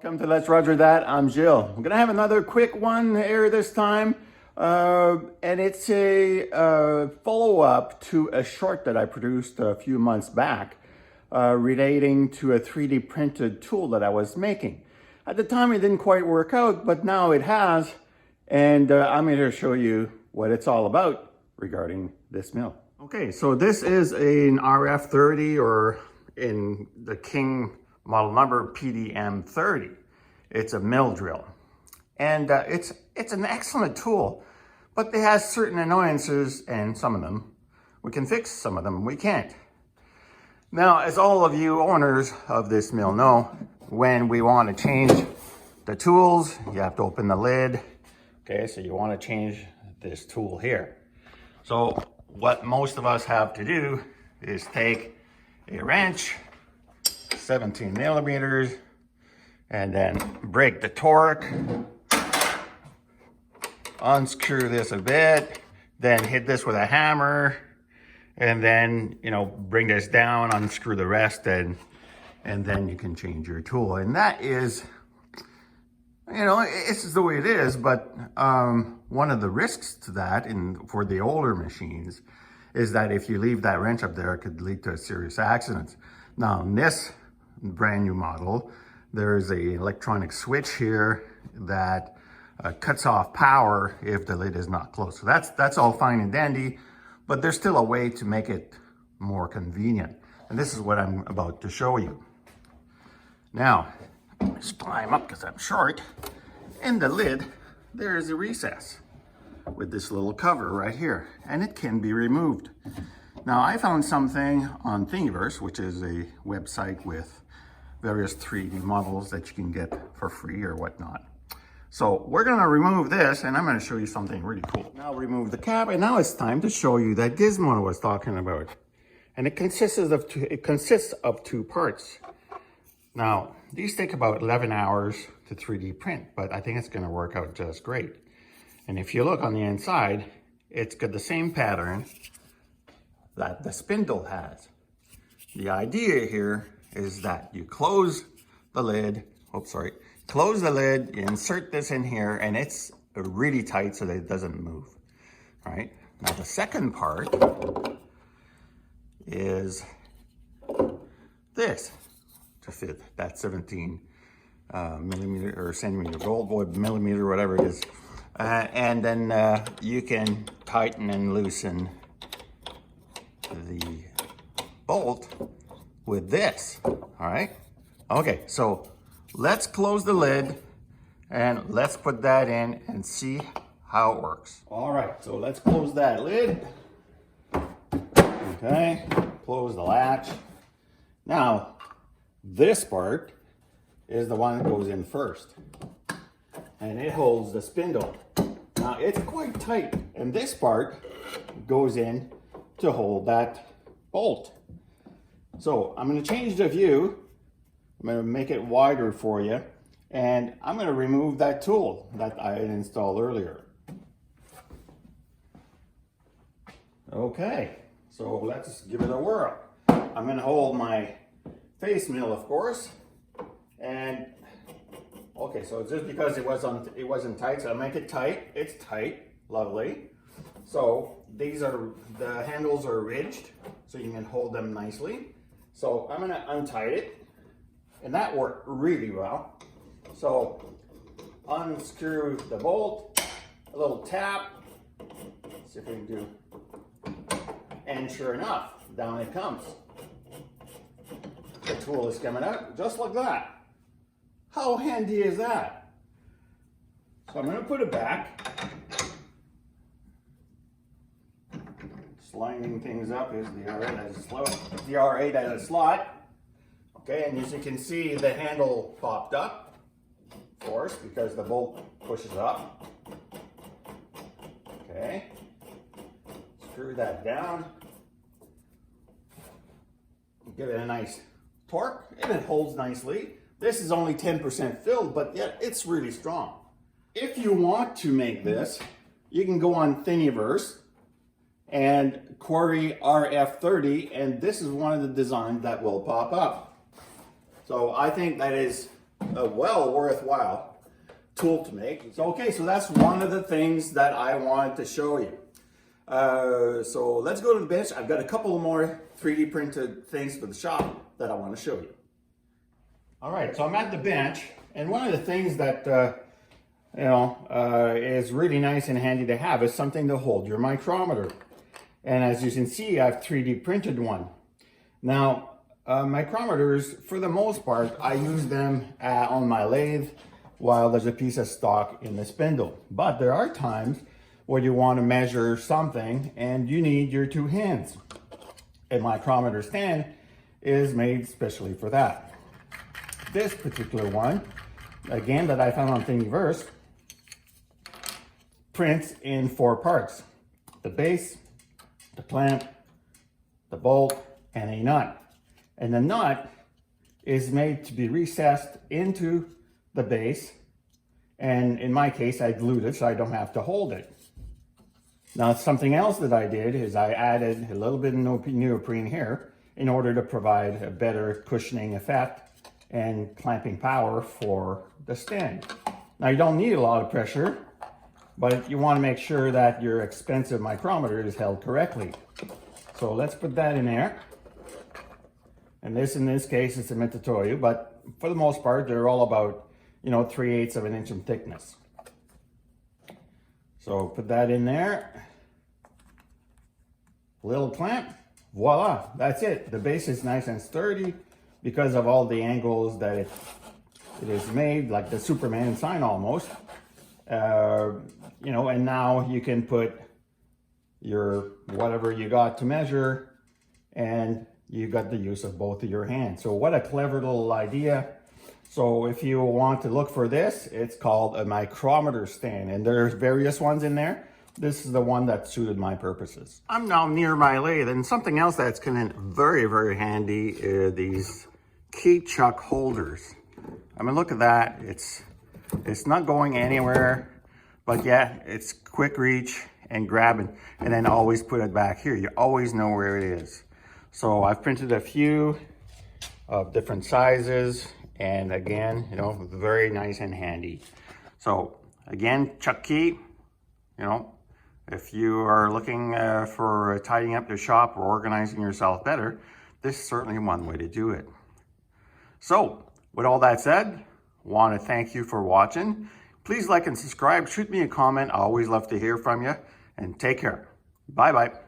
Welcome to Let's Roger That. I'm Jill. I'm going to have another quick one here this time. And it's a follow-up to a short that I produced a few months back relating to a 3D printed tool that I was making. At the time, it didn't quite work out, but now it has. And I'm here to show you what it's all about regarding this mill. Okay, so this is an RF30, or in the King model number PDM30. It's a mill drill. And it's an excellent tool, but it has certain annoyances, and some of them we can fix, some of them we can't. Now, as all of you owners of this mill know, when we want to change the tools, you have to open the lid. Okay, so you want to change this tool here. So what most of us have to do is take a wrench, 17 millimeters, and then break the torque, unscrew this a bit, then hit this with a hammer, and then, bring this down, unscrew the rest, and then you can change your tool. And that is, it's just the way it is, but one of the risks to that for the older machines is that if you leave that wrench up there, it could lead to a serious accident. Now, in this brand new model, there's a electronic switch here that cuts off power if the lid is not closed. So that's all fine and dandy, but there's still a way to make it more convenient. And this is what I'm about to show you. Now, let's climb up because I'm short. In the lid, there is a recess with this little cover right here, and it can be removed. Now, I found something on Thingiverse, which is a website with various 3D models that you can get for free or whatnot. So we're gonna remove this, and I'm gonna show you something really cool. Now remove the cap, and now it's time to show you that gizmo I was talking about. And it consists of two parts. Now, these take about 11 hours to 3D print, but I think it's gonna work out just great. And if you look on the inside, it's got the same pattern that the spindle has. The idea here is that you close the lid, close the lid, you insert this in here, and it's really tight so that it doesn't move, all right? Now the second part is this, to fit that 17 millimeter or centimeter gold, or millimeter, whatever it is. And then you can tighten and loosen the bolt with this, all right? Okay, so let's close the lid and let's put that in and see how it works. All right, so let's close that lid. Okay, close the latch. Now, this part is the one that goes in first, and it holds the spindle. Now, it's quite tight, and this part goes in to hold that bolt. So I'm going to change the view. I'm going to make it wider for you, and I'm going to remove that tool that I had installed earlier. Okay, so let's give it a whirl. I'm going to hold my face mill, of course, and okay, so just because it wasn't tight, so I make it tight. It's tight, lovely. So the handles are ridged, so you can hold them nicely. So I'm gonna untie it, and that worked really well. So unscrew the bolt, a little tap, let's see if we can do, and sure enough, down it comes. The tool is coming out just like that. How handy is that? So I'm gonna put it back. Lining things up is the R8 as a slot. Okay, and as you can see, the handle popped up, of course, because the bolt pushes up. Okay, screw that down. Give it a nice torque, and it holds nicely. This is only 10% filled, but yet it's really strong. If you want to make this, you can go on Thingiverse and query RF30, and this is one of the designs that will pop up. So I think that is a well worthwhile tool to make. Okay, so that's one of the things that I wanted to show you. So let's go to the bench. I've got a couple of more 3D printed things for the shop that I want to show you. All right, so I'm at the bench, and one of the things that is really nice and handy to have is something to hold your micrometer. And as you can see, I've 3D printed one. Now, micrometers, for the most part, I use them on my lathe while there's a piece of stock in the spindle. But there are times where you want to measure something and you need your two hands. A micrometer stand is made specially for that. This particular one, again, that I found on Thingiverse, prints in 4 parts: the base, the clamp, the bolt, and a nut. And the nut is made to be recessed into the base, and in my case, I glued it so I don't have to hold it. Now, something else that I did is I added a little bit of neoprene here in order to provide a better cushioning effect and clamping power for the stand. Now, you don't need a lot of pressure, but you want to make sure that your expensive micrometer is held correctly. So let's put that in there. And this, in this case, is meant to tow you, but for the most part, they're all about, 3/8 of an inch in thickness. So put that in there. Little clamp. Voila, that's it. The base is nice and sturdy because of all the angles that it is made, like the Superman sign almost. And now you can put your whatever you got to measure, and you got the use of both of your hands. So what a clever little idea. So if you want to look for this, it's called a micrometer stand, and there's various ones in there. This is the one that suited my purposes. I'm now near my lathe, and something else that's very, very handy is these key chuck holders. I mean, look at that. It's not going anywhere, but yeah, it's quick reach and grabbing, and then always put it back here. You always know where it is. So I've printed a few of different sizes, and again, very nice and handy. So again, chuck key, if you are looking for tidying up your shop or organizing yourself better, this is certainly one way to do it. So with all that said, want to thank you for watching. Please like and subscribe, shoot me a comment. I always love to hear from you, and take care. Bye-bye.